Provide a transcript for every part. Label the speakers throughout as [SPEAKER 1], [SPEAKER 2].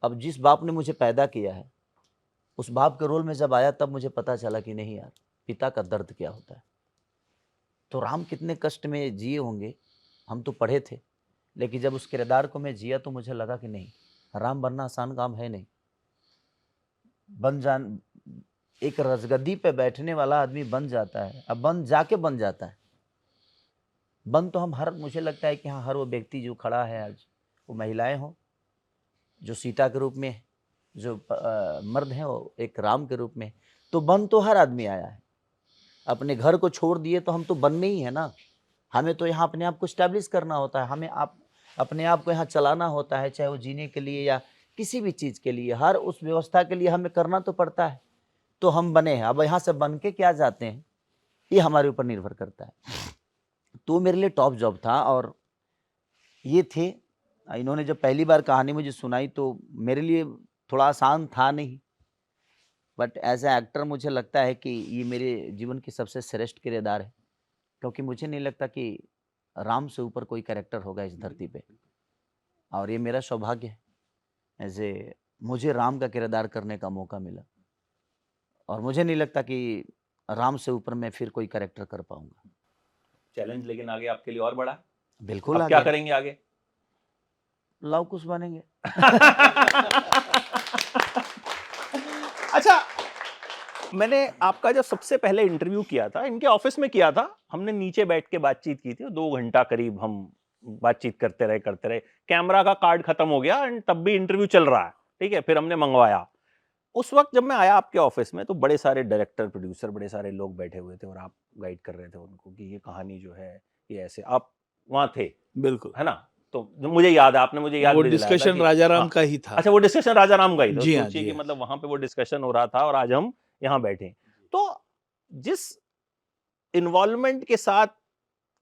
[SPEAKER 1] अब जिस बाप ने मुझे पैदा किया है, उस बाप के रोल में जब आया तब मुझे पता चला कि नहीं यार, पिता का दर्द क्या होता है। तो राम कितने कष्ट में जिए होंगे, हम तो पढ़े थे, लेकिन जब उस किरदार को मैं जिया तो मुझे लगा कि नहीं, राम बनना आसान काम है नहीं। बन जान एक रजगद्दी पे बैठने वाला आदमी बन जाता है, अब बन जाता है। बन तो हम मुझे लगता है कि हाँ, हर वो व्यक्ति जो खड़ा है आज, वो महिलाएं हों जो सीता के रूप में, जो मर्द हैं वो एक राम के रूप में, तो बन तो हर आदमी आया है। अपने घर को छोड़ दिए तो हम तो बन में ही है ना। हमें तो यहाँ अपने आप को स्टैब्लिश करना होता है, हमें अपने आप को यहाँ चलाना होता है, चाहे वो जीने के लिए या किसी भी चीज़ के लिए, हर उस व्यवस्था के लिए हमें करना तो पड़ता है। तो हम बने हैं, अब यहाँ से बन के क्या जाते हैं ये हमारे ऊपर निर्भर करता है। तो मेरे लिए टॉप जॉब था। और ये थे, इन्होंने जब पहली बार कहानी मुझे सुनाई तो मेरे लिए थोड़ा आसान था नहीं, बट एज ए एक्टर मुझे लगता है कि ये मेरे जीवन की सबसे श्रेष्ठ किरदार है, क्योंकि मुझे नहीं लगता कि राम से ऊपर कोई कैरेक्टर होगा इस धरती पे। और ये मेरा सौभाग्य है, ऐसे मुझे राम का किरदार करने का मौका मिला, और मुझे नहीं लगता कि राम से ऊपर मैं फिर कोई कैरेक्टर कर पाऊंगा।
[SPEAKER 2] चैलेंज लेकिन आगे आपके लिए और बड़ा।
[SPEAKER 1] बिल्कुल।
[SPEAKER 2] अब क्या करेंगे आगे?
[SPEAKER 1] लव कुश बनेंगे।
[SPEAKER 2] अच्छा, मैंने आपका जो सबसे पहले इंटरव्यू किया था इनके ऑफिस में किया था, हमने नीचे बैठ के बातचीत की थी, 2 घंटा करीब हम बातचीत करते रहे। कैमरा का कार्ड खत्म हो गया एंड तब भी इंटरव्यू चल रहा है, ठीक है। फिर हमने मंगवाया। उस वक्त जब मैं आया आपके ऑफिस में तो बड़े सारे डायरेक्टर, प्रोड्यूसर, बड़े सारे लोग बैठे हुए थे और आप गाइड कर रहे थे उनको कि ये कहानी जो है ये ऐसे, आप वहां थे?
[SPEAKER 3] बिल्कुल,
[SPEAKER 2] है ना। तो मुझे याद है, आपने मुझे याद
[SPEAKER 3] वो
[SPEAKER 2] भी दिलाया था
[SPEAKER 3] डिस्कशन
[SPEAKER 2] कि
[SPEAKER 3] राजाराम
[SPEAKER 2] हाँ,
[SPEAKER 3] का ही था।
[SPEAKER 2] अच्छा वो डिस्कशन राजाराम का ही था।
[SPEAKER 3] जी हाँ,
[SPEAKER 2] सोचिए
[SPEAKER 3] जी
[SPEAKER 2] कि
[SPEAKER 3] हाँ।
[SPEAKER 2] मतलब वहां पे वो डिस्कशन हो रहा था और आज हम यहाँ बैठे। तो जिस इन्वॉल्वमेंट के साथ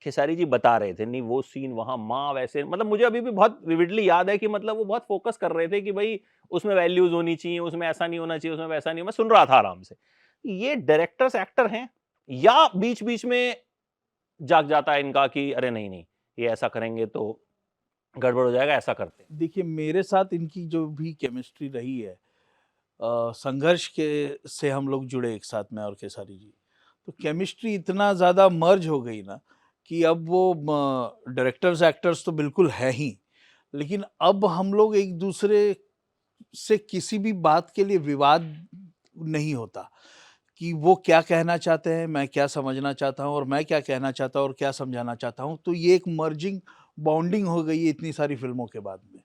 [SPEAKER 2] खेसारी जी बता रहे थे, नहीं वो सीन वहां माँ वैसे, मतलब मुझे अभी भी बहुत विविडली याद है कि मतलब वो बहुत फोकस कर रहे थे कि भाई उसमें वैल्यूज होनी चाहिए, उसमें ऐसा नहीं होना चाहिए, उसमें वैसा नहीं। मैं सुन रहा था आराम से। ये डायरेक्टर्स एक्टर हैं या बीच बीच में जाग जाता है इनका कि अरे नहीं नहीं ये ऐसा करेंगे तो गड़बड़ हो जाएगा, ऐसा करते हैं?
[SPEAKER 3] देखिए, मेरे साथ इनकी जो भी केमिस्ट्री रही है, संघर्ष के से हम लोग जुड़े एक साथ में और खेसारी जी, तो केमिस्ट्री इतना ज़्यादा मर्ज हो गई ना कि अब वो डायरेक्टर्स एक्टर्स तो बिल्कुल है ही, लेकिन अब हम लोग एक दूसरे से किसी भी बात के लिए विवाद नहीं होता कि वो क्या कहना चाहते हैं, मैं क्या समझना चाहता हूँ, और मैं क्या कहना चाहता हूँ और क्या समझाना चाहता हूँ। तो ये एक मर्जिंग बॉन्डिंग हो गई है इतनी सारी फिल्मों के बाद में।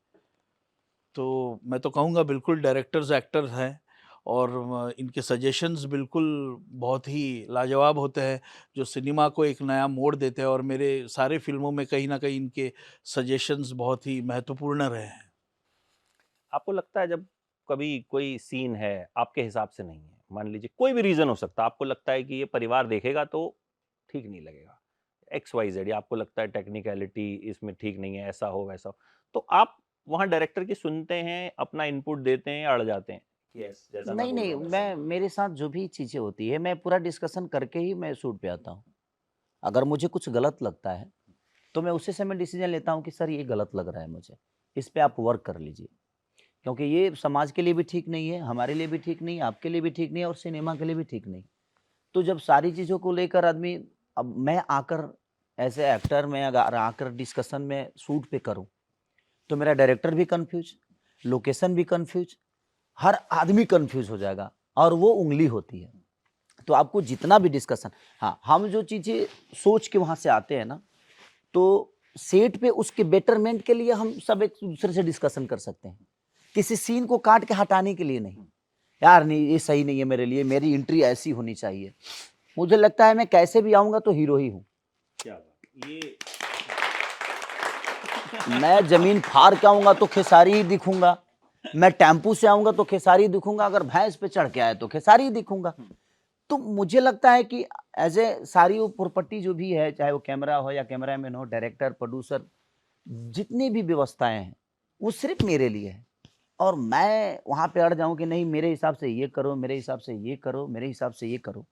[SPEAKER 3] तो मैं तो कहूँगा बिल्कुल डायरेक्टर्स एक्टर्स हैं, और इनके सजेशंस बिल्कुल बहुत ही लाजवाब होते हैं, जो सिनेमा को एक नया मोड़ देते हैं, और मेरे सारे फिल्मों में कहीं ना कहीं इनके सजेशंस बहुत ही महत्वपूर्ण रहे हैं।
[SPEAKER 2] आपको लगता है जब कभी कोई सीन है आपके हिसाब से नहीं है, मान लीजिए कोई भी रीजन हो सकता है, आपको लगता है कि ये परिवार देखेगा तो ठीक नहीं लगेगा, एक्स वाई जेड, या आपको लगता है टेक्निकलिटी इसमें ठीक नहीं है, ऐसा हो वैसा हो, तो आप वहां डायरेक्टर की सुनते हैं, अपना इनपुट देते हैं या अड़ जाते हैं? यस, जैसा मैं
[SPEAKER 1] नहीं
[SPEAKER 2] बोल
[SPEAKER 1] नहीं,
[SPEAKER 2] रहा हूँ वैसा?
[SPEAKER 1] मैं मेरे साथ जो भी चीज़ें होती है मैं पूरा डिस्कशन करके ही मैं शूट पे आता हूँ। अगर मुझे कुछ गलत लगता है तो मैं उसी समय डिसीजन लेता हूँ कि सर ये गलत लग रहा है मुझे, इस पे आप वर्क कर लीजिए, क्योंकि ये समाज के लिए भी ठीक नहीं है, हमारे लिए भी ठीक नहीं है, आपके लिए भी ठीक नहीं है और सिनेमा के लिए भी ठीक नहीं। तो जब सारी चीज़ों को लेकर आदमी, अब मैं आकर एज ए एक्टर में अगर आकर डिस्कशन में शूट पे करूँ तो मेरा डायरेक्टर भी कंफ्यूज, लोकेशन भी कंफ्यूज, हर आदमी कंफ्यूज हो जाएगा, और वो उंगली होती है। तो आपको जितना भी डिस्कशन, हाँ, हम जो चीज़ें सोच के वहाँ से आते हैं ना, तो सेट पे उसके बेटरमेंट के लिए हम सब एक दूसरे से डिस्कशन कर सकते हैं, किसी सीन को काट के हटाने के लिए नहीं। यार नहीं, ये सही नहीं है मेरे लिए, मेरी एंट्री ऐसी होनी चाहिए। मुझे लगता है मैं कैसे भी आऊंगा तो हीरो ही हूँ।
[SPEAKER 2] क्या बात, ये
[SPEAKER 1] मैं जमीन फाड़ के आऊंगा तो खेसारी ही दिखूंगा, मैं टेम्पू से आऊंगा तो खेसारी दिखूंगा, अगर भैंस पे चढ़ के आए तो खेसारी ही दिखूंगा। तो मुझे लगता है कि एज ए सारी वो प्रॉपर्टी जो भी है, चाहे वो कैमरा हो या कैमरामैन हो, डायरेक्टर, प्रोड्यूसर, जितनी भी व्यवस्थाएं हैं वो सिर्फ मेरे लिए है। और मैं वहाँ पे अड़ जाऊँ कि नहीं मेरे हिसाब से ये करो, मेरे हिसाब से ये करो, मेरे हिसाब से ये करो,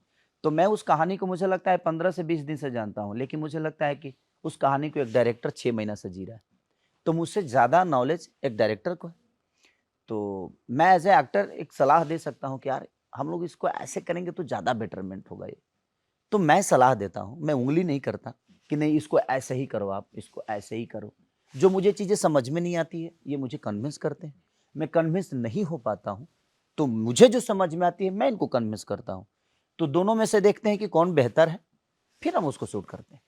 [SPEAKER 1] तो मैं उस कहानी को मुझे लगता है 15 से 20 दिन से जानता हूँ, लेकिन मुझे लगता है कि उस कहानी को एक डायरेक्टर 6 महीना से जी रहा है। तो मुझसे ज़्यादा नॉलेज एक डायरेक्टर को है। तो मैं एज ए एक्टर एक सलाह दे सकता हूँ कि यार हम लोग इसको ऐसे करेंगे तो ज़्यादा बेटरमेंट होगा ये। तो मैं सलाह देता हूँ, मैं उँगली नहीं करता कि नहीं इसको ऐसे ही करो आप, इसको ऐसे ही करो। जो मुझे चीज़ें समझ में नहीं आती है, ये मुझे कन्विंस करते हैं। मैं कन्विंस नहीं हो पाता हूँ, तो मुझे जो समझ में आती है मैं इनको कन्विंस करता हूँ। तो दोनों में से देखते हैं कि कौन बेहतर है, फिर हम उसको शूट करते हैं।